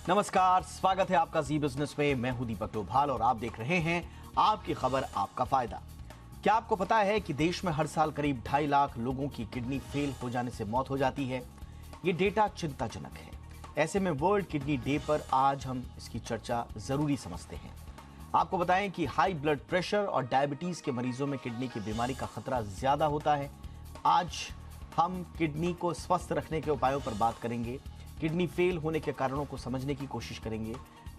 नमस्कार, स्वागत है आपका जी बिजनेस में। मैं हूं दीपक डोभाल और आप देख रहे हैं आपकी खबर आपका फायदा। क्या आपको पता है कि देश में हर साल करीब 2.5 लाख लोगों की किडनी फेल हो जाने से मौत हो जाती है। ये डेटा चिंताजनक है। ऐसे में वर्ल्ड किडनी डे पर आज हम इसकी चर्चा जरूरी समझते हैं। आपको बताएं कि हाई ब्लड प्रेशर और डायबिटीज के मरीजों में किडनी की बीमारी का खतरा ज्यादा होता है। आज हम किडनी को स्वस्थ रखने के उपायों पर बात करेंगे, किडनी फेल होने के कारणों को समझने की कोशिश करेंगे,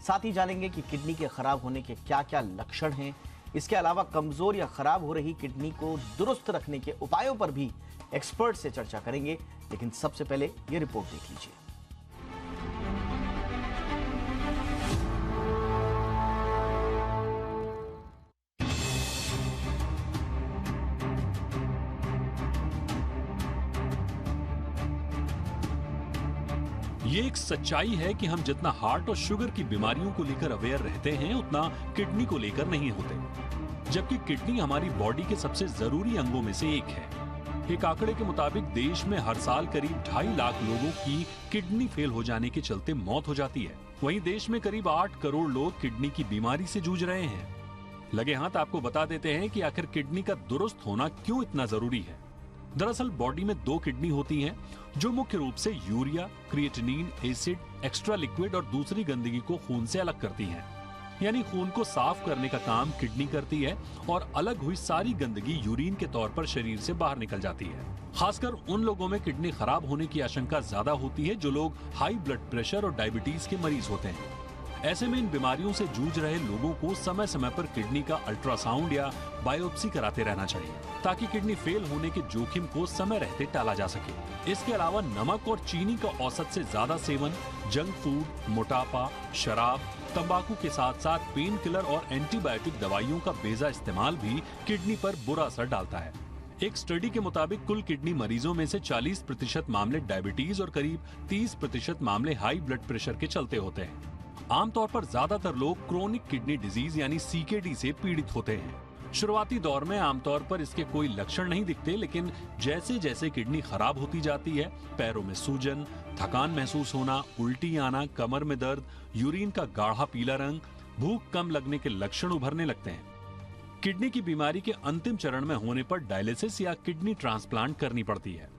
साथ ही जानेंगे कि किडनी के खराब होने के क्या क्या लक्षण हैं। इसके अलावा कमजोर या खराब हो रही किडनी को दुरुस्त रखने के उपायों पर भी एक्सपर्ट से चर्चा करेंगे। लेकिन सबसे पहले ये रिपोर्ट देख लीजिए। ये एक सच्चाई है कि हम जितना हार्ट और शुगर की बीमारियों को लेकर अवेयर रहते हैं, उतना किडनी को लेकर नहीं होते। जबकि किडनी हमारी बॉडी के सबसे जरूरी अंगों में से एक है। एक आंकड़े के मुताबिक देश में हर साल करीब 2.5 लाख लोगों की किडनी फेल हो जाने के चलते मौत हो जाती है। वहीं देश में करीब 8 करोड़ लोग किडनी की बीमारी से जूझ रहे हैं। लगे हाथ आपको बता देते हैं कि आखिर किडनी का दुरुस्त होना क्यों इतना जरूरी है। दरअसल बॉडी में 2 किडनी होती हैं, जो मुख्य रूप से urea, creatinine, acid, extra liquid और दूसरी गंदगी को खून से अलग करती हैं। यानी खून को साफ करने का काम किडनी करती है और अलग हुई सारी गंदगी यूरिन के तौर पर शरीर से बाहर निकल जाती है। खासकर उन लोगों में किडनी खराब होने की आशंका ज्यादा होती है जो लोग हाई ब्लड प्रेशर और डायबिटीज के मरीज होते हैं। ऐसे में इन बीमारियों से जूझ रहे लोगों को समय समय पर किडनी का अल्ट्रासाउंड या बायोप्सी कराते रहना चाहिए, ताकि किडनी फेल होने के जोखिम को समय रहते टाला जा सके। इसके अलावा नमक और चीनी का औसत से ज्यादा सेवन, जंक फूड, मोटापा, शराब, तंबाकू के साथ साथ पेन किलर और एंटीबायोटिक दवाइयों का बेजा इस्तेमाल भी किडनी पर बुरा असर डालता है। एक स्टडी के मुताबिक कुल किडनी मरीजों में से 40% मामले डायबिटीज और करीब 30% मामले हाई ब्लड प्रेशर के चलते होते हैं। आमतौर पर ज्यादातर लोग क्रोनिक किडनी डिजीज यानी सीकेडी से पीड़ित होते हैं। शुरुआती दौर में आमतौर पर इसके कोई लक्षण नहीं दिखते, लेकिन जैसे जैसे किडनी खराब होती जाती है, पैरों में सूजन, थकान महसूस होना, उल्टी आना, कमर में दर्द, यूरिन का गाढ़ा पीला रंग, भूख कम लगने के लक्षण उभरने लगते हैं। किडनी की बीमारी के अंतिम चरण में होने पर डायलिसिस या किडनी ट्रांसप्लांट करनी पड़ती है।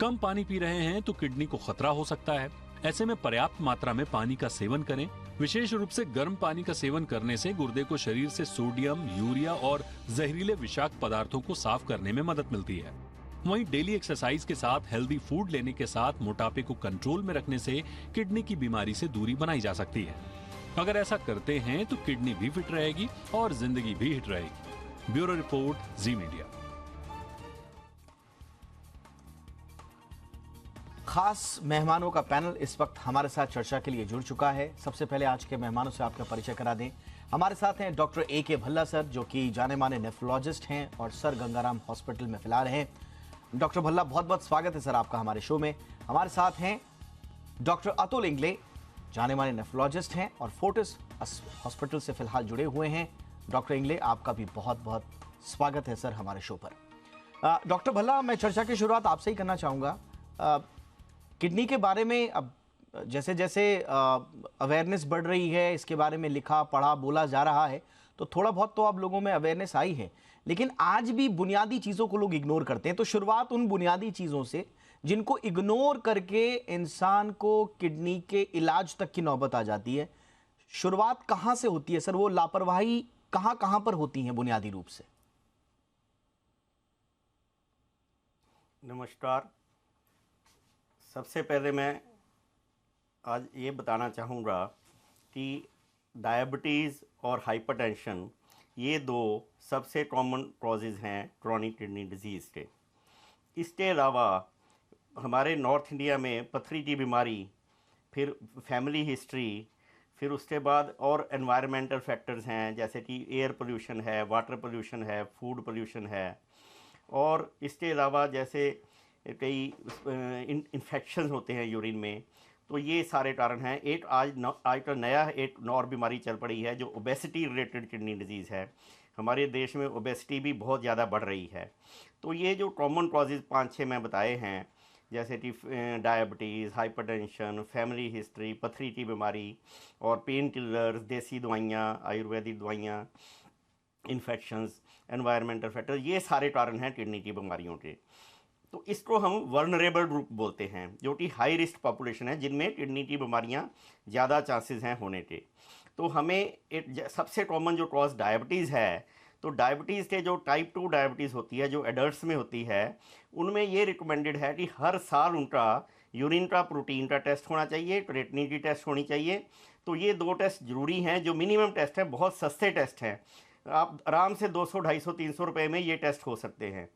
कम पानी पी रहे हैं तो किडनी को खतरा हो सकता है। ऐसे में पर्याप्त मात्रा में पानी का सेवन करें। विशेष रूप से गर्म पानी का सेवन करने से गुर्दे को शरीर से सोडियम, यूरिया और जहरीले विषाक्त पदार्थों को साफ करने में मदद मिलती है। वहीं डेली एक्सरसाइज के साथ हेल्दी फूड लेने के साथ मोटापे को कंट्रोल में रखने से किडनी की बीमारी से दूरी बनाई जा सकती है। अगर ऐसा करते हैं तो किडनी भी फिट रहेगी और जिंदगी भी हिट रहेगी। ब्यूरो रिपोर्ट, जी मीडिया। खास मेहमानों का पैनल इस वक्त हमारे साथ चर्चा के लिए जुड़ चुका है। सबसे पहले आज के मेहमानों से आपका परिचय करा दें। हमारे साथ हैं डॉक्टर A.K. भल्ला सर, जो कि जाने माने नेफ्रोलॉजिस्ट हैं और सर गंगाराम हॉस्पिटल में फिलहाल हैं। डॉक्टर भल्ला, बहुत बहुत स्वागत है सर आपका हमारे शो में। हमारे साथ हैं डॉक्टर अतुल इंगले, जाने माने नेफ्रोलॉजिस्ट हैं और फोर्टिस हॉस्पिटल से फिलहाल जुड़े हुए हैं। डॉक्टर इंगले, आपका भी बहुत बहुत स्वागत है सर हमारे शो पर। डॉक्टर भल्ला, मैं चर्चा की शुरुआत आपसे ही करना चाहूँगा। किडनी के बारे में अब जैसे जैसे अवेयरनेस बढ़ रही है, इसके बारे में लिखा पढ़ा बोला जा रहा है, तो थोड़ा बहुत तो अब लोगों में अवेयरनेस आई है, लेकिन आज भी बुनियादी चीज़ों को लोग इग्नोर करते हैं। तो शुरुआत उन बुनियादी चीज़ों से जिनको इग्नोर करके इंसान को किडनी के इलाज तक की नौबत आ जाती है। शुरुआत कहाँ से होती है सर? वो लापरवाही कहाँ कहाँ पर होती है बुनियादी रूप से? नमस्कार। सबसे पहले मैं आज ये बताना चाहूँगा कि डायबिटीज़ और हाइपरटेंशन ये 2 सबसे कॉमन कॉजेज़ हैं क्रॉनिक किडनी डिजीज़ के। इसके अलावा हमारे नॉर्थ इंडिया में पथरी की बीमारी, फिर फैमिली हिस्ट्री, फिर उसके बाद और एनवायरमेंटल फैक्टर्स हैं, जैसे कि एयर पोल्यूशन है, वाटर पोल्यूशन है, फूड पोल्यूशन है, और इसके अलावा जैसे कई इन्फेक्शंस होते हैं यूरिन में। तो ये सारे कारण हैं। एक आजकल नया एक और बीमारी चल पड़ी है जो ओबेसिटी रिलेटेड किडनी डिजीज़ है। हमारे देश में ओबेसिटी भी बहुत ज़्यादा बढ़ रही है। तो ये जो कॉमन कॉजेज़ 5-6 मैं बताए हैं, जैसे कि डायबिटीज़, हाइपरटेंशन, फैमिली हिस्ट्री, पथरी की बीमारी और पेन किलर्स, देसी दवाइयाँ, आयुर्वेदिक दवाइयाँ, इन्फेक्शंस, एनवायरमेंटल फैक्टर, ये सारे कारण हैं किडनी की बीमारियों के। तो इसको हम वर्नरेबल ग्रुप बोलते हैं, जो कि हाई रिस्क पॉपुलेशन है, जिनमें किडनी की बीमारियां ज़्यादा चांसेस हैं होने के। तो हमें सबसे कॉमन जो कॉज डायबिटीज़ है, तो डायबिटीज़ के जो टाइप 2 डायबिटीज़ होती है, जो एडल्ट्स में होती है, उनमें ये रिकमेंडेड है कि हर साल उनका यूरिन का प्रोटीन का टेस्ट होना चाहिए, क्रेटिनिन की टेस्ट होनी चाहिए। तो ये 2 टेस्ट ज़रूरी हैं, जो मिनिमम टेस्ट हैं, बहुत सस्ते टेस्ट हैं, आप आराम से 200, 250, 300 रुपये में ये टेस्ट हो सकते हैं।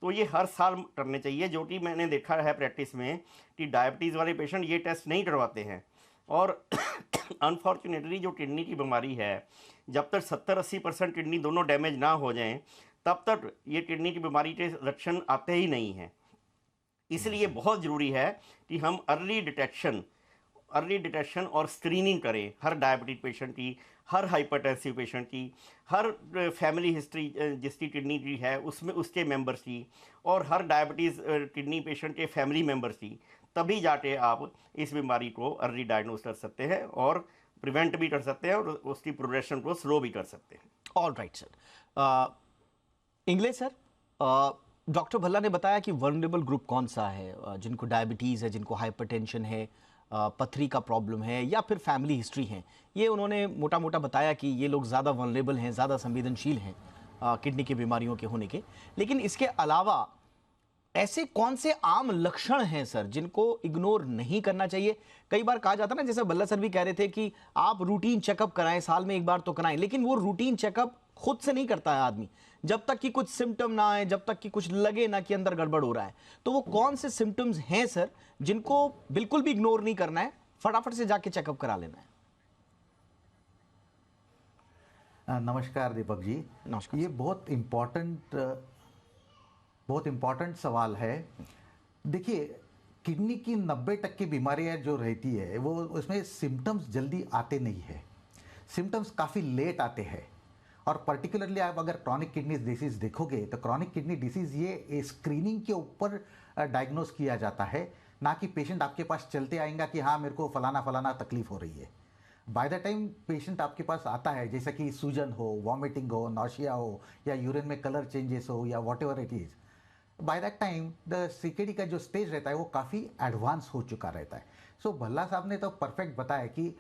तो ये हर साल करने चाहिए, जो कि मैंने देखा है प्रैक्टिस में कि डायबिटीज़ वाले पेशेंट ये टेस्ट नहीं करवाते हैं। और अनफॉर्चुनेटली जो किडनी की बीमारी है, जब तक 70-80% किडनी दोनों डैमेज ना हो जाएं, तब तक ये किडनी की बीमारी के लक्षण आते ही नहीं हैं। इसलिए बहुत ज़रूरी है कि हम अर्ली डिटेक्शन और स्क्रीनिंग करें हर डायबिटिक पेशेंट की, हर हाइपरटेंसिव पेशेंट की, हर फैमिली हिस्ट्री जिसकी किडनी की है उसमें उसके मेंबर्स की, और हर डायबिटीज़ किडनी पेशेंट के फैमिली मेंबर्स की। तभी जाके आप इस बीमारी को अर्ली डायग्नोज कर सकते हैं और प्रिवेंट भी कर सकते हैं और उसकी प्रोग्रेशन को स्लो भी कर सकते हैं। All right sir. English sir, doctor Bhalla ने बताया कि वल्नरेबल ग्रुप कौन सा है, जिनको डायबिटीज़ है, जिनको हाइपरटेंशन है, पथरी का प्रॉब्लम है या फिर फैमिली हिस्ट्री है। ये उन्होंने मोटा मोटा बताया कि ये लोग ज़्यादा वल्नरेबल हैं, ज़्यादा संवेदनशील हैं किडनी की बीमारियों के होने के। लेकिन इसके अलावा ऐसे कौन से आम लक्षण हैं सर जिनको इग्नोर नहीं करना चाहिए? कई बार कहा जाता है ना, जैसे भल्ला सर भी कह रहे थे कि आप रूटीन चेकअप कराएं, साल में एक बार तो कराएं, लेकिन वो रूटीन चेकअप खुद से नहीं करता है आदमी, जब तक कि कुछ सिम्टम ना आए, जब तक कि कुछ लगे ना कि अंदर गड़बड़ हो रहा है। तो वो कौन से सिम्टम्स हैं सर जिनको बिल्कुल भी इग्नोर नहीं करना है, फटाफट से जाके चेकअप करा लेना है? नमस्कार दीपक जी। नमस्कार। ये बहुत इम्पोर्टेंट सवाल है। देखिए, किडनी की 90% बीमारियां जो रहती है वो उसमें सिम्टम्स जल्दी आते नहीं है, सिम्टम्स काफ़ी लेट आते हैं। और पर्टिकुलरली आप अगर क्रॉनिक किडनी डिसीज़ देखोगे तो क्रॉनिक किडनी डिसीज़ ये स्क्रीनिंग के ऊपर डायग्नोस किया जाता है, ना कि पेशेंट आपके पास चलते आएगा कि हाँ मेरे को फलाना फलाना तकलीफ हो रही है। बाय द टाइम पेशेंट आपके पास आता है, जैसा कि सूजन हो, वॉमिटिंग हो, नॉशिया हो, या यूरिन में कलर चेंजेस हो, या what ever it is, by that time the CKD का जो स्टेज रहता है वो काफ़ी एडवांस हो चुका रहता है। सो भल्ला साहब ने तो परफेक्ट बताया कि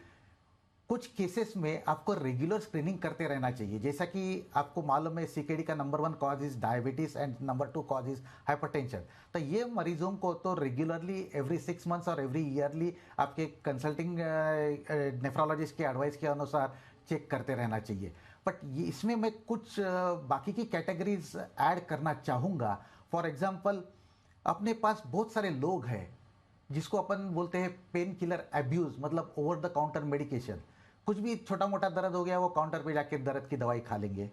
कुछ केसेस में आपको रेगुलर स्क्रीनिंग करते रहना चाहिए। जैसा कि आपको मालूम है सीकेडी का number 1 cause is diabetes and number 2 cause is hypertension. तो ये मरीजों को तो रेगुलरली एवरी 6 मंथ्स और एवरी ईयरली आपके कंसल्टिंग नेफ्रोलॉजिस्ट के एडवाइस के अनुसार चेक करते रहना चाहिए। बट ये इसमें मैं कुछ बाकी की कैटेगरीज ऐड करना चाहूँगा। फॉर एग्जाम्पल, अपने पास बहुत सारे लोग हैं जिसको अपन बोलते हैं पेन किलर एब्यूज, मतलब ओवर द काउंटर मेडिकेशन। कुछ भी छोटा मोटा दर्द हो गया वो काउंटर पे जाके दर्द की दवाई खा लेंगे।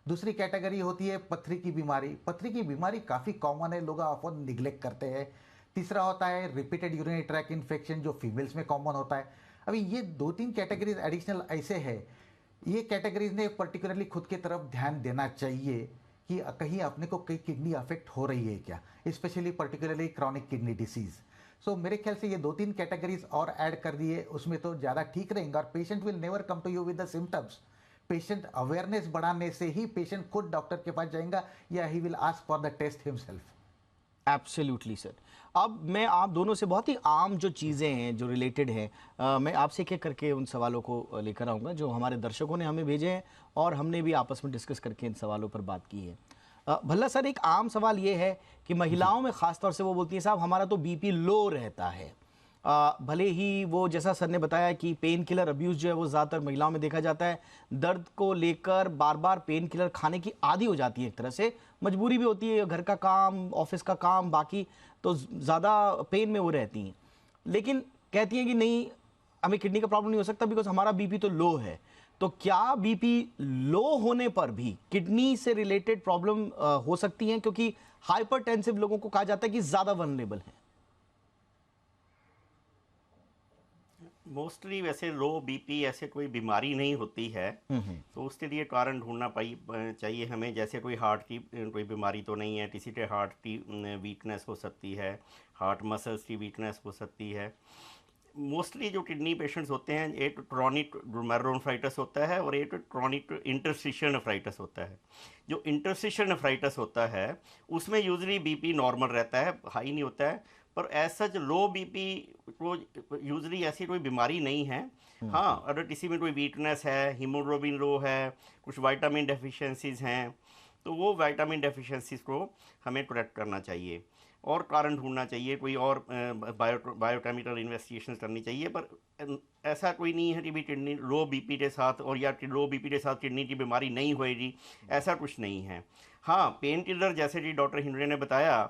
दूसरी कैटेगरी होती है पथरी की बीमारी। पथरी की बीमारी काफ़ी कॉमन है, लोग ऑफन निग्लेक्ट करते हैं। तीसरा होता है रिपीटेड यूरिनरी ट्रैक इन्फेक्शन, जो फीमेल्स में कॉमन होता है। अभी ये 2-3 कैटेगरीज एडिशनल ऐसे है, ये कैटेगरीज ने पर्टिकुलरली खुद की तरफ ध्यान देना चाहिए कि कहीं अपने को कई किडनी अफेक्ट हो रही है क्या, specially particularly chronic kidney disease. So मेरे ख्याल से ये 2-3 कैटेगरीज और ऐड कर दिए उसमें तो ज़्यादा ठीक रहेंगे। और patient will never come to you with the symptoms. Patient awareness बढ़ाने से ही पेशेंट खुद डॉक्टर के पास जाएगा, या he will ask for the test himself. Absolutely sir. अब मैं आप दोनों से बहुत ही आम जो चीज़ें हैं जो रिलेटेड हैं, मैं आपसे एक एक करके उन सवालों को लेकर आऊँगा जो हमारे दर्शकों ने हमें भेजे हैं और हमने भी आपस में डिस्कस करके इन सवालों पर बात की है। भल्ला सर, एक आम सवाल ये है कि महिलाओं में ख़ासतौर से वो बोलती हैं साहब हमारा तो बीपी लो रहता है। भले ही वो जैसा सर ने बताया कि पेन किलर अब्यूज़ जो है वो ज़्यादातर महिलाओं में देखा जाता है, दर्द को लेकर बार बार पेन किलर खाने की आदी हो जाती है, एक तरह से मजबूरी भी होती है, घर का काम, ऑफिस का काम, बाकी तो ज़्यादा पेन में वो रहती हैं। लेकिन कहती हैं कि नहीं, हमें किडनी का प्रॉब्लम नहीं हो सकता बिकॉज हमारा बीपी तो लो है। तो क्या बीपी लो होने पर भी किडनी से रिलेटेड प्रॉब्लम हो सकती हैं, क्योंकि हाइपरटेंसिव लोगों को कहा जाता है कि ज़्यादा वल्नरेबल हैं? मोस्टली वैसे लो बीपी ऐसे कोई बीमारी नहीं होती है, तो उसके लिए कारण ढूंढना चाहिए हमें। जैसे कोई हार्ट की कोई बीमारी तो नहीं है, किसी के हार्ट की वीकनेस हो सकती है, हार्ट मसल्स की वीकनेस हो सकती है। मोस्टली जो किडनी पेशेंट्स होते हैं, एक क्रॉनिक ग्लोमेरुलोनेफ्राइटिस होता है और एक क्रॉनिक इंटरस्टिशियल नेफ्राइटिस होता है। जो इंटरस्टिशियल नेफ्राइटिस होता है उसमें यूजली बीपी नॉर्मल रहता है, हाई नहीं होता है, पर एज सच लो बीपी को यूजली ऐसी कोई बीमारी नहीं है। हाँ, अगर किसी में कोई वीकनेस है, हीमोग्लोबिन लो है, कुछ विटामिन डेफिशिएंसीज हैं, तो वो विटामिन डेफिशिएंसीज को हमें करेक्ट करना चाहिए और कारण ढूंढना चाहिए, कोई और बायोकेमिकल इन्वेस्टिगेशन करनी चाहिए। पर ऐसा कोई नहीं है कि भी किडनी लो बीपी के साथ और या लो बीपी के साथ किडनी की बीमारी नहीं होएगी, ऐसा कुछ नहीं है। हाँ, पेन किलर जैसे कि डॉक्टर हिंडरे ने बताया,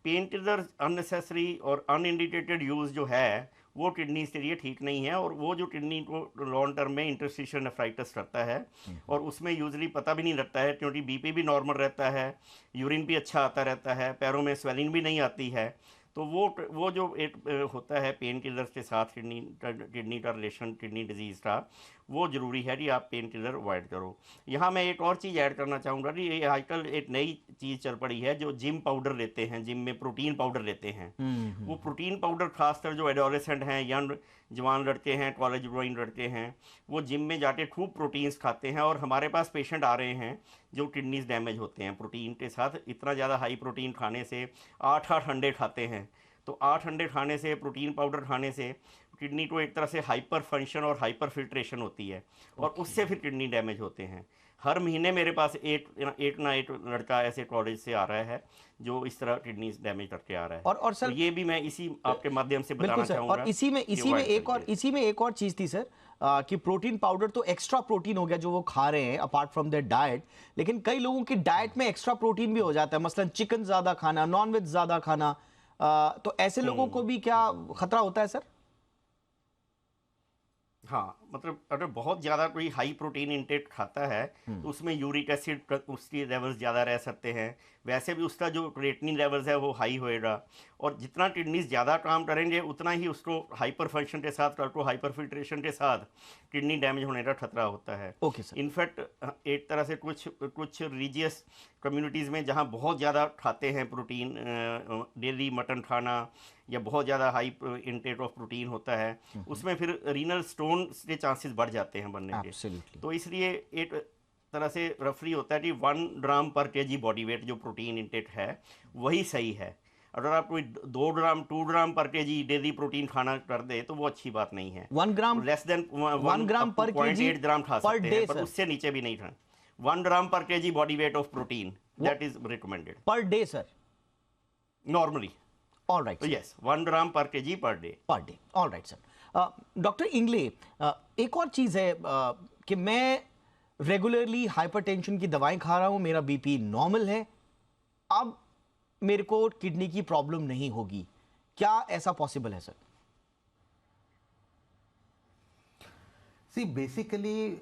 पेन किलर अननेसेसरी और अनइंडिकेटेड यूज़ जो है वो किडनी के लिए ठीक नहीं है, और वो जो किडनी को लॉन्ग टर्म में इंटरस्टिशियल नेफ्राइटिस करता है, और उसमें यूजली पता भी नहीं लगता है क्योंकि बीपी भी नॉर्मल रहता है, यूरिन भी अच्छा आता रहता है, पैरों में स्वेलिंग भी नहीं आती है। तो वो जो एक होता है पेन किलर्स के साथ किडनी का रिलेशन, किडनी डिजीज़ का, वो ज़रूरी है कि आप पेन किलर अवॉइड करो। यहाँ मैं एक और चीज़ ऐड करना चाहूँगा कि ये आजकल एक नई चीज़ चल पड़ी है, जो जिम पाउडर लेते हैं, जिम में प्रोटीन पाउडर लेते हैं। वो प्रोटीन पाउडर खासकर जो एडोलेसेंट हैं, यंग जवान लड़के हैं, कॉलेज गोइंग लड़के हैं, वो जिम में जाके खूब प्रोटीन्स खाते हैं, और हमारे पास पेशेंट आ रहे हैं जो किडनीज डैमेज होते हैं प्रोटीन के साथ। इतना ज़्यादा हाई प्रोटीन खाने से 8-8 अंडे खाते हैं, तो 8 अंडे खाने से, प्रोटीन पाउडर खाने से किडनी को एक तरह से हाइपर फंक्शन और हाइपर फिल्ट्रेशन होती है, और उससे फिर किडनी डैमेज होते हैं। हर महीने मेरे पास एक लड़का ऐसे कॉलेज से आ रहा है जो इस तरह किडनी डैमेज करके आ रहा है। और सर, तो ये भी मैं इसी आपके माध्यम से बताना चाहूँगा। और इसी में एक और चीज थी सर, कि प्रोटीन पाउडर तो एक्स्ट्रा प्रोटीन हो गया जो वो खा रहे हैं अपार्ट फ्रॉम देयर डाइट, लेकिन कई लोगों की डाइट में एक्स्ट्रा प्रोटीन भी हो जाता है, मसलन चिकन ज्यादा खाना, नॉनवेज ज्यादा खाना, तो ऐसे लोगों को भी क्या खतरा होता है सर? हाँ, मतलब अगर बहुत ज़्यादा कोई हाई प्रोटीन इंटेक खाता है तो उसमें यूरिक एसिड उसकी लेवल्स ज़्यादा रह सकते हैं, वैसे भी उसका जो क्रिएटिनिन लेवल्स है वो हाई होएगा, और जितना किडनीज ज़्यादा काम करेंगे उतना ही उसको हाइपर फंक्शन के साथ, को हाइपर फिल्ट्रेशन के साथ किडनी डैमेज होने का खतरा होता है। Okay sir. इनफैक्ट एक तरह से कुछ रिलीजियस कम्युनिटीज़ में जहाँ बहुत ज़्यादा खाते हैं प्रोटीन, डेली मटन खाना या बहुत ज़्यादा हाई इंटेक ऑफ प्रोटीन होता है, उसमें फिर रीनल स्टोन के चांसेस बढ़ जाते हैं बनने के। Absolutely. तो इसलिए एक तरह से रफली होता है कि 1 ग्राम पर केजी बॉडी वेट जो प्रोटीन इंटेक है वही सही है। अगर आप कोई 2 ग्राम 2 ग्राम पर केजी डेली प्रोटीन खाना कर दे तो वो अच्छी बात नहीं है। 1 ग्राम लेस देन 1 ग्राम पर केजी 0.8 ग्राम खा पर सकते डे हैं, पर सर, उससे नीचे भी नहीं खाना। 1 ग्राम पर KG body weight of protein that is recommended per day sir, normally. Alright तो यस, 1 ग्राम पर KG per day. Alright sir. Doctor Ingle, एक और चीज है कि मैं रेगुलरली हाइपरटेंशन की दवाएं खा रहा हूं, मेरा बीपी नॉर्मल है, अब मेरे को किडनी की प्रॉब्लम नहीं होगी, क्या ऐसा पॉसिबल है सर? सी बेसिकली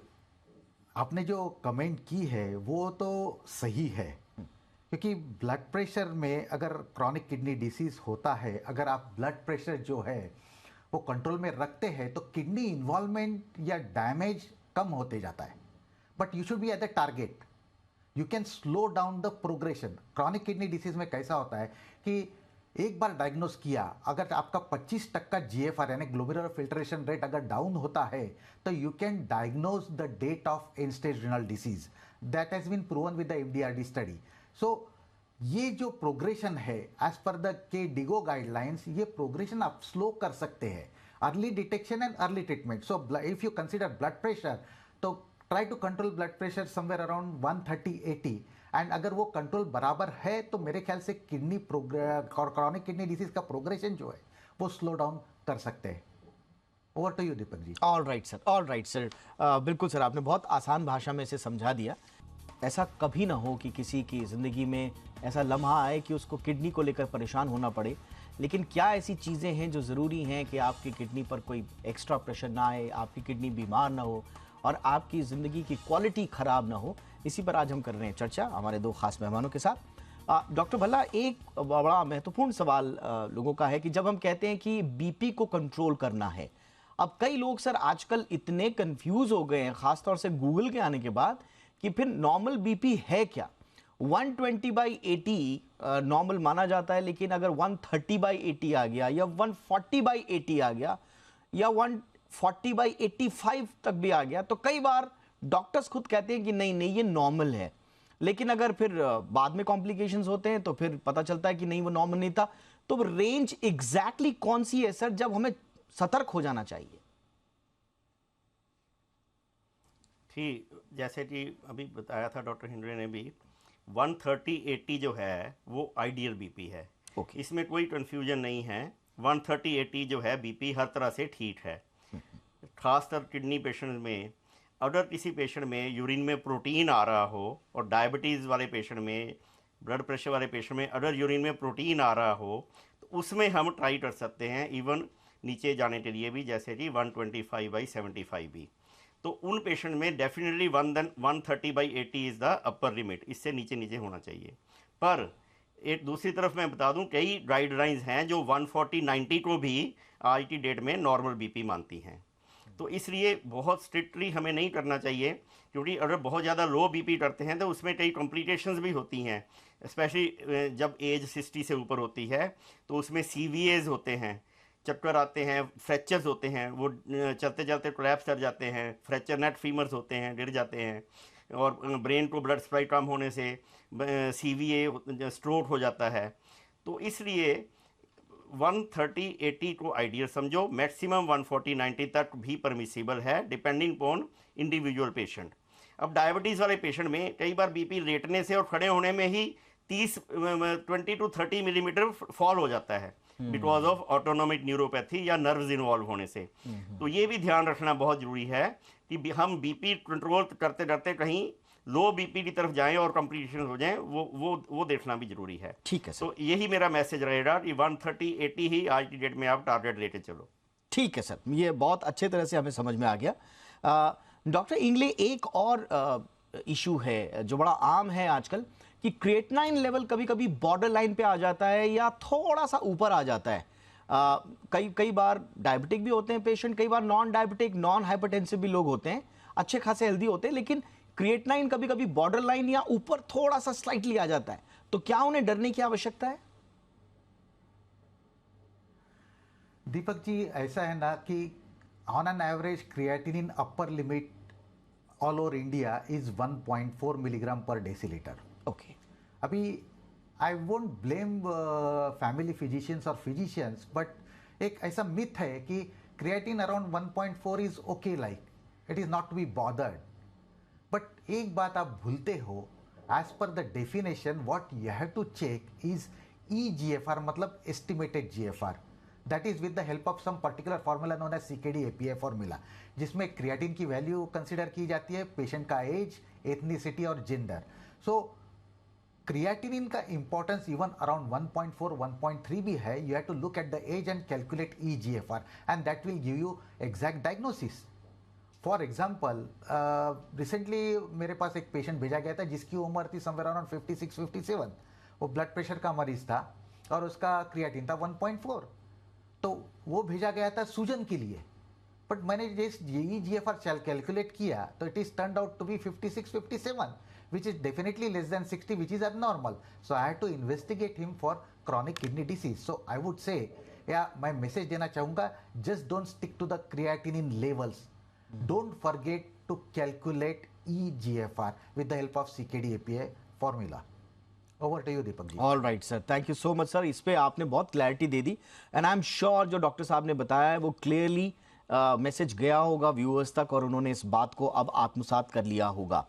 आपने जो कमेंट की है वो तो सही है, क्योंकि ब्लड प्रेशर में अगर क्रॉनिक किडनी डिसीज होता है, अगर आप ब्लड प्रेशर जो है वो कंट्रोल में रखते हैं तो किडनी इन्वॉल्वमेंट या डैमेज कम होते जाता है, but you should be at the target, you can slow down the progression. Chronic kidney disease में कैसा होता है कि एक बार डायग्नोस किया, अगर आपका 25% GFR यानी ग्लोमेरुलर फिल्ट्रेशन रेट अगर डाउन होता है तो you can diagnose the date of end stage renal disease, that has been proven with the MDRD study. So ये जो प्रोग्रेशन है as per the KDIGO guidelines, ये progression आप slow कर सकते हैं, early detection and early treatment. So if you consider blood pressure तो try to control blood pressure somewhere around 130/80, एंड अगर वो कंट्रोल बराबर है तो मेरे ख्याल से किडनी क्रॉनिक किडनी डिसीज का प्रोग्रेशन जो है वो स्लो डाउन कर सकते हैं। Over to you Deepak ji. Alright sir, बिल्कुल सर, आपने बहुत आसान भाषा में इसे समझा दिया। ऐसा कभी ना हो कि किसी की ज़िंदगी में ऐसा लम्हा आए कि उसको किडनी को लेकर परेशान होना पड़े, लेकिन क्या ऐसी चीज़ें हैं जो ज़रूरी हैं कि आपकी किडनी पर कोई एक्स्ट्रा प्रेशर ना आए, आपकी किडनी बीमार ना हो और आपकी ज़िंदगी की क्वालिटी ख़राब ना हो, इसी पर आज हम कर रहे हैं चर्चा हमारे 2 खास मेहमानों के साथ। डॉक्टर भल्ला, एक बड़ा महत्वपूर्ण सवाल लोगों का है कि जब हम कहते हैं कि बीपी को कंट्रोल करना है, अब कई लोग सर आजकल इतने कंफ्यूज हो गए हैं, खासतौर से गूगल के आने के बाद, कि फिर नॉर्मल बीपी है क्या। 120/80 नॉर्मल माना जाता है, लेकिन अगर 130/80 आ गया या 140/80 आ गया या 140/85 तक भी आ गया, तो कई बार डॉक्टर्स खुद कहते हैं कि नहीं नहीं ये नॉर्मल है। लेकिन अगर फिर बाद में कॉम्प्लिकेशंस होते हैं तो फिर पता चलता है कि नहीं वो नॉर्मल नहीं था। तो रेंज एग्जैक्टली कौन सी है सर जब हमें सतर्क हो जाना चाहिए? ठीक, जैसे कि अभी बताया था डॉक्टर हिंडरे ने भी, 130/80 जो है वो आइडियल बीपी है। ओके। इसमें कोई कंफ्यूजन नहीं है। 130/80 जो है बीपी हर तरह से ठीक है। खासकर किडनी पेशेंट में, अगर किसी पेशेंट में यूरिन में प्रोटीन आ रहा हो, और डायबिटीज़ वाले पेशेंट में, ब्लड प्रेशर वाले पेशेंट में अगर यूरिन में प्रोटीन आ रहा हो, तो उसमें हम ट्राई कर सकते हैं इवन नीचे जाने के लिए भी, जैसे कि 125/75 भी। तो उन पेशेंट में definitely 130/80 is the upper limit, इससे नीचे नीचे होना चाहिए। पर एक दूसरी तरफ मैं बता दूं, कई गाइडलाइंस हैं जो 140/90 को भी आज की डेट में नॉर्मल बीपी मानती हैं। तो इसलिए बहुत स्ट्रिक्टली हमें नहीं करना चाहिए, क्योंकि अगर बहुत ज़्यादा लो बीपी करते हैं तो उसमें कई कॉम्प्लिकेशंस भी होती हैं। स्पेशली जब एज 60 से ऊपर होती है तो उसमें CVAs होते हैं, चक्कर आते हैं, फ्रैक्चर्स होते हैं, वो चलते चलते कोलैप्स कर जाते हैं, फ्रैक्चर नेट फीमर्स होते हैं, गिर जाते हैं, और ब्रेन को ब्लड सप्लाई कम होने से CVA स्ट्रोक हो जाता है। तो इसलिए 130/80 को आइडियल समझो, मैक्सिमम 140/90 तक भी परमिसिबल है, डिपेंडिंग अपॉन इंडिविजुअल पेशेंट। अब डायबिटीज़ वाले पेशेंट में कई बार बीपी लेटने से और खड़े होने में ही 20 to 30 मिलीमीटर फॉल हो जाता है, बिकॉज ऑफ ऑटोनोमिक न्यूरोपैथी या नर्व्स इन्वॉल्व होने से। तो ये भी ध्यान रखना बहुत ज़रूरी है कि हम बीपी कंट्रोल करते करते कहीं लो बीपी की तरफ जाएं और कॉम्प्लिकेशन हो जाएं, वो देखना भी जरूरी है। ठीक है सर। तो यही मेरा मैसेज रहेगा कि 130/80 ही आज की डेट में आप टारगेट लेके चलो। ठीक है सर, ये बहुत अच्छे तरह से हमें समझ में आ गया। डॉक्टर इंगले, एक और इशू है जो बड़ा आम है आजकल, कि क्रिएटिनिन लेवल कभी कभी बॉर्डर लाइन पे आ जाता है या थोड़ा सा ऊपर आ जाता है। कई बार डायबिटिक भी होते हैं पेशेंट, कई बार नॉन डायबिटिक, नॉन हाइपरटेंसिव भी लोग होते हैं, अच्छे खासे हेल्दी होते हैं, लेकिन क्रिएटिनिन कभी कभी बॉर्डर लाइन या ऊपर थोड़ा सा स्लाइटली आ जाता है। तो क्या उन्हें डरने की आवश्यकता है? दीपक जी, ऐसा है ना कि on an average creatinine upper limit all over India is 1.4 milligram per decilitre. Okay. अभी I won't blame family physicians और फिजिशियंस, बट एक ऐसा मिथ है कि creatine around 1.4 is okay, like it is not to be bothered. But एक बात आप भूलते हो, as per the definition what you have to check is EGFR, मतलब estimated GFR, that is with the help of some particular formula known as CKD-APA formula, जिसमें creatine की value consider की जाती है, पेशेंट का एज, एथनिसिटी और gender. So creatinine का importance even around 1.4 1.3 भी है। You have to look at the age and calculate EGFR, and that will give you exact diagnosis. For example, recently मेरे पास एक पेशेंट भेजा गया था जिसकी उम्र थी समवेयर अराउंड 56-57। वो ब्लड प्रेशर का मरीज था और उसका क्रिएटिन था 1.4। तो वो भेजा गया था सूजन के लिए, बट मैंने जैसे EGFR कैलकुलेट किया तो it is turned out to be 56-57, which is definitely less than 60, which is abnormal. So I had to investigate him for chronic kidney disease. So I would say, मैं message देना चाहूँगा, just don't stick to the creatinine levels. Don't forget to calculate EGFR with the help of CKD-APA formula. Over to you, Deepak ji. All right sir, thank you so much sir, इस पे आपने बहुत clarity they the, and I am sure जो doctor साहब ने बताया है वो क्लियरली मैसेज गया होगा व्यूअर्स तक और उन्होंने इस बात को अब आत्मसात कर लिया होगा।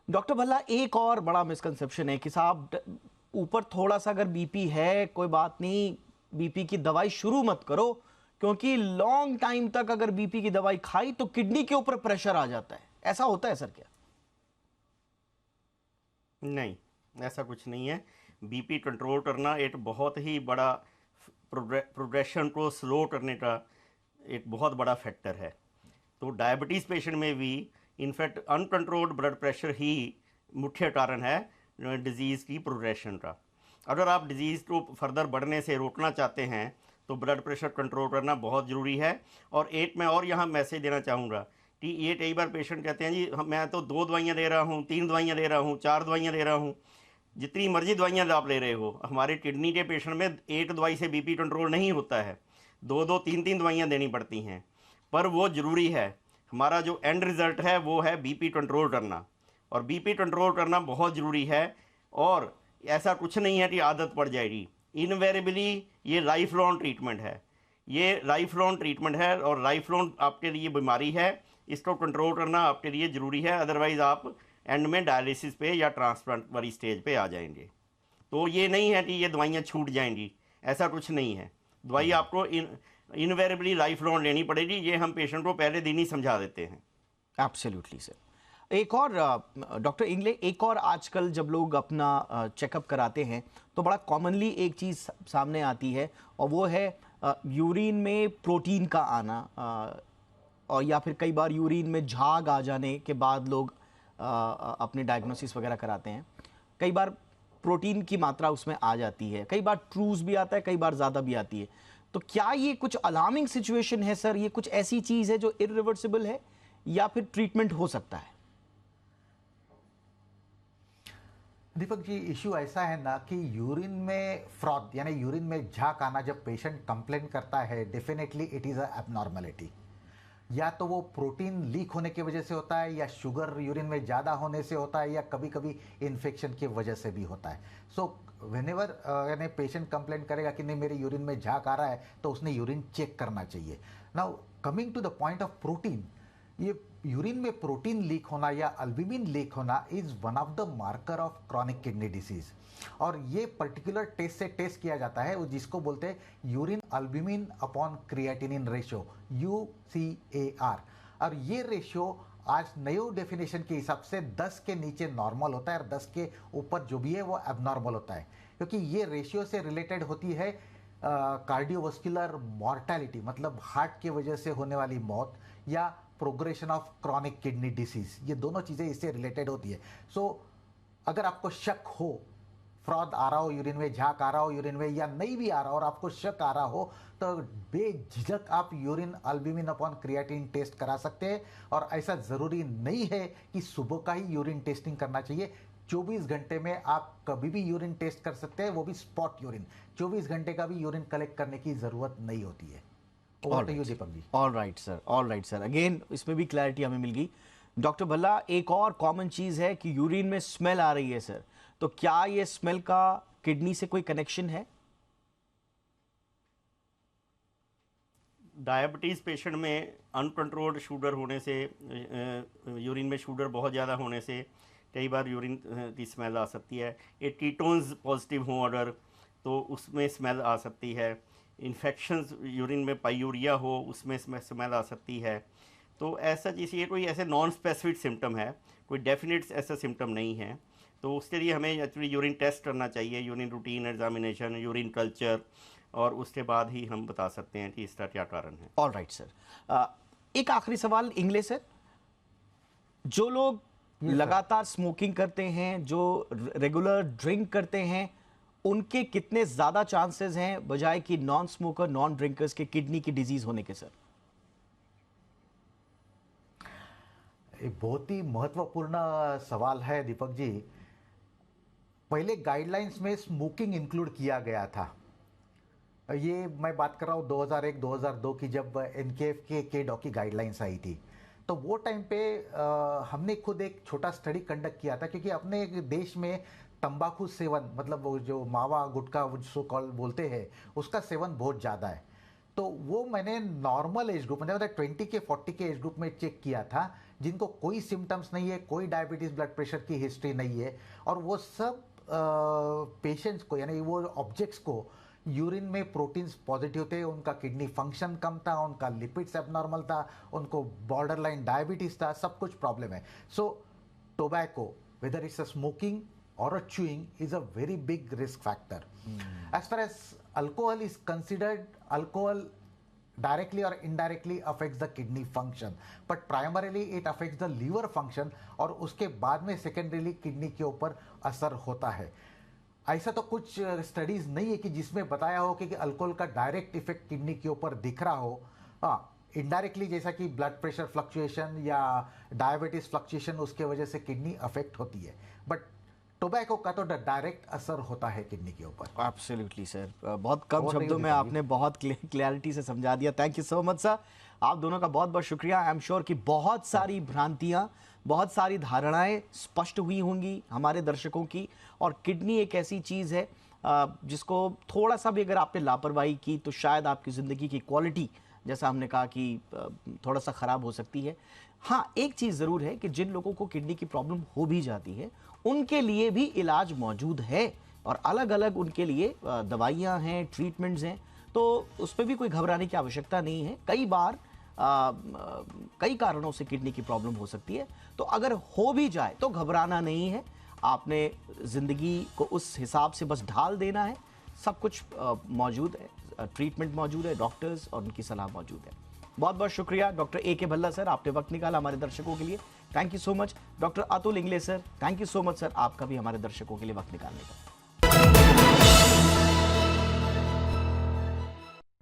डॉक्टर भल्ला, एक और बड़ा मिसकंसेप्शन है कि साहब ऊपर थोड़ा सा अगर बीपी है कोई बात नहीं, बीपी की दवाई शुरू मत करो, क्योंकि लॉन्ग टाइम तक अगर बीपी की दवाई खाई तो किडनी के ऊपर प्रेशर आ जाता है। ऐसा होता है सर क्या? नहीं, ऐसा कुछ नहीं है। बीपी कंट्रोल करना एक बहुत ही बड़ा प्रोग्रेशन को स्लो करने का एक बहुत बड़ा फैक्टर है। तो डायबिटीज़ पेशेंट में भी इनफैक्ट अनकंट्रोल्ड ब्लड प्रेशर ही मुख्य कारण है डिज़ीज़ की प्रोग्रेशन का। अगर आप डिज़ीज़ को फर्दर बढ़ने से रोकना चाहते हैं तो ब्लड प्रेशर कंट्रोल करना बहुत ज़रूरी है। और एक मैं और यहाँ मैसेज देना चाहूँगा कि ये कई बार पेशेंट कहते हैं जी मैं तो 2 दवाइयाँ ले रहा हूँ, 3 दवाइयाँ ले रहा हूँ, 4 दवाइयाँ ले रहा हूँ। जितनी मर्जी दवाइयाँ आप ले रहे हो, हमारे किडनी के पेशेंट में एक दवाई से बीपी कंट्रोल नहीं होता है, 2-2 3-3 दवाइयाँ देनी पड़ती हैं। पर वो ज़रूरी है, हमारा जो एंड रिज़ल्ट है वो है बीपी कंट्रोल करना, और बीपी कंट्रोल करना बहुत ज़रूरी है। और ऐसा कुछ नहीं है कि आदत पड़ जाएगी, इनवेरेबली ये लाइफ लॉन्ग ट्रीटमेंट है, ये लाइफ लॉन्ग ट्रीटमेंट है और लाइफ लॉन्ग आपके लिए बीमारी है, इसको कंट्रोल करना आपके लिए ज़रूरी है। अदरवाइज़ आप एंड में डायलिसिस पे या ट्रांसप्लांट वाली स्टेज पे आ जाएंगे। तो ये नहीं है कि ये दवाइयाँ छूट जाएंगी, ऐसा कुछ नहीं है। दवाई आपको इनवेरेबली लाइफ लॉन्ग लेनी पड़ेगी, ये हम पेशेंट को पहले दिन ही समझा देते हैं। Absolutely sir. एक और डॉक्टर इंगले, एक और आजकल जब लोग अपना चेकअप कराते हैं तो बड़ा कॉमनली एक चीज़ सामने आती है और वो है यूरिन में प्रोटीन का आना, और या फिर कई बार यूरिन में झाग आ जाने के बाद लोग अपने डायग्नोसिस वगैरह कराते हैं। कई बार प्रोटीन की मात्रा उसमें आ जाती है, कई बार ट्रूज भी आता है, कई बार ज़्यादा भी आती है। तो क्या ये कुछ अलार्मिंग सिचुएशन है सर? ये कुछ ऐसी चीज़ है जो इरिवर्सिबल है या फिर ट्रीटमेंट हो सकता है? दीपक जी, इश्यू ऐसा है ना कि यूरिन में फ्रॉथ यानी यूरिन में झाग आना जब पेशेंट कंप्लेन करता है, definitely it is a abnormality. या तो वो प्रोटीन लीक होने की वजह से होता है, या शुगर यूरिन में ज़्यादा होने से होता है, या कभी कभी इन्फेक्शन की वजह से भी होता है। सो व्हेनेवर यानी पेशेंट कंप्लेन करेगा कि नहीं मेरे यूरिन में झाग आ रहा है, तो उसने यूरिन चेक करना चाहिए। Now coming to the point of protein, ये यूरिन में प्रोटीन लीक होना या अल्बुमिन लीक होना is one of the marker of chronic kidney disease, और ये पर्टिकुलर टेस्ट से टेस्ट किया जाता है, वो जिसको बोलते हैं urine albumin upon creatinine ratio, UCAR। और ये रेशियो आज नयो डेफिनेशन के हिसाब से 10 के नीचे नॉर्मल होता है और 10 के ऊपर जो भी है वो एबनॉर्मल होता है, क्योंकि ये रेशियो से रिलेटेड होती है कार्डियोवास्कुलर मॉर्टैलिटी, मतलब हार्ट की वजह से होने वाली मौत, या progression of chronic kidney disease. ये दोनों चीज़ें इससे रिलेटेड होती है। सो अगर आपको शक हो, फ्रॉड आ रहा हो यूरिन में, झाग आ रहा हो यूरिन में, या नहीं भी आ रहा हो और आपको शक आ रहा हो, तो बेझिझक आप urine albumin upon creatinine test करा सकते हैं। और ऐसा ज़रूरी नहीं है कि सुबह का ही यूरिन टेस्टिंग करना चाहिए। 24 घंटे में आप कभी भी यूरिन टेस्ट कर सकते हैं, वो भी स्पॉट यूरिन। 24 घंटे का भी यूरिन कलेक्ट करने की ज़रूरत नहीं होती है। Deepak ji. All right sir, again इसमें भी क्लैरिटी हमें मिल गई। डॉक्टर भल्ला, एक और कॉमन चीज़ है कि यूरिन में स्मेल आ रही है सर, तो क्या ये स्मेल का किडनी से कोई कनेक्शन है? डायबिटीज़ पेशेंट में अनकंट्रोल्ड शुगर होने से, यूरिन में शुगर बहुत ज़्यादा होने से कई बार यूरिन की स्मेल आ सकती है। ये कीटोन्स पॉजिटिव हों अगर, तो उसमें स्मेल आ सकती है। इन्फेक्शंस यूरिन में पायूरिया हो, उसमें स्मेल आ सकती है। तो ऐसा जैसे ये कोई ऐसे नॉन स्पेसिफिक सिम्टम है, कोई डेफिनेट ऐसा सिम्टम नहीं है, तो उसके लिए हमें एक्चुअली यूरिन टेस्ट करना चाहिए, urine routine examination, urine culture, और उसके बाद ही हम बता सकते हैं कि इसका क्या कारण है। ऑल राइट सर, एक आखिरी सवाल इंग्ले सर, जो लोग लगातार स्मोकिंग करते हैं, जो रेगुलर ड्रिंक करते हैं, उनके कितने ज्यादा चांसेस हैं बजाय कि नॉन स्मोकर नॉन ड्रिंकर्स के किडनी की डिजीज होने के सर? एक बहुत ही महत्वपूर्ण सवाल है दीपक जी। पहले गाइडलाइंस में स्मोकिंग इंक्लूड किया गया था। ये मैं बात कर रहा हूँ 2001-2002 की, जब NKF के डॉ की गाइडलाइंस आई थी। तो वो टाइम पे हमने खुद एक छोटा स्टडी कंडक्ट किया था, क्योंकि अपने देश में तंबाकू सेवन, मतलब वो जो मावा गुटखा सो कॉल बोलते हैं, उसका सेवन बहुत ज़्यादा है। तो वो मैंने नॉर्मल एज ग्रुप, मतलब 20 के 40 के एज ग्रुप में चेक किया था, जिनको कोई सिम्टम्स नहीं है, कोई डायबिटीज़ ब्लड प्रेशर की हिस्ट्री नहीं है, और वो सब पेशेंट्स को, यानी वो ऑब्जेक्ट्स को यूरिन में प्रोटीन्स पॉजिटिव थे, उनका किडनी फंक्शन कम था, उनका लिपिड्स एबनॉर्मल था, उनको बॉर्डरलाइन डायबिटीज़ था, सब कुछ प्रॉब्लम है। So tobacco, whether it's a smoking or a chewing, is a very big risk factor. As far as alcohol is considered, alcohol directly or indirectly affects the kidney function, but primarily it affects the liver function, और उसके बाद में secondarily kidney के ऊपर असर होता है। ऐसा तो कुछ स्टडीज नहीं है कि जिसमें बताया हो कि अल्कोहल का डायरेक्ट इफेक्ट किडनी के ऊपर दिख रहा हो। हाँ, इनडायरेक्टली जैसा कि ब्लड प्रेशर फ्लक्चुएशन या डायबिटीज फ्लक्चुएशन उसके वजह से किडनी अफेक्ट होती है, बट टोबैको का तो डायरेक्ट असर होता है किडनी के ऊपर। एब्सोल्युटली सर, बहुत कम Over to you, शब्दों में दीपक जी। आपने बहुत क्लैरिटी से समझा दिया। Thank you so much sir, आप दोनों का बहुत बहुत शुक्रिया। आई एम श्योर कि बहुत सारी भ्रांतियां, बहुत सारी धारणाएं स्पष्ट हुई होंगी हमारे दर्शकों की। और किडनी एक ऐसी चीज़ है जिसको थोड़ा सा भी अगर आपने लापरवाही की तो शायद आपकी ज़िंदगी की क्वालिटी, जैसा हमने कहा, कि थोड़ा सा ख़राब हो सकती है। हाँ, एक चीज़ ज़रूर है कि जिन लोगों को किडनी की प्रॉब्लम हो भी जाती है उनके लिए भी इलाज मौजूद है, और अलग अलग उनके लिए दवाइयाँ हैं, ट्रीटमेंट्स हैं, तो उस पर भी कोई घबराने की आवश्यकता नहीं है। कई बार कई कारणों से किडनी की प्रॉब्लम हो सकती है, तो अगर हो भी जाए तो घबराना नहीं है। आपने ज़िंदगी को उस हिसाब से बस ढाल देना है। सब कुछ मौजूद है, ट्रीटमेंट मौजूद है, डॉक्टर्स और उनकी सलाह मौजूद है। बहुत बहुत शुक्रिया डॉक्टर ए.के. भल्ला सर, आपने वक्त निकाला हमारे दर्शकों के लिए। Thank you so much. Doctor Atul Ingle sir, thank you so much sir, आपका भी हमारे दर्शकों के लिए वक्त निकालने का।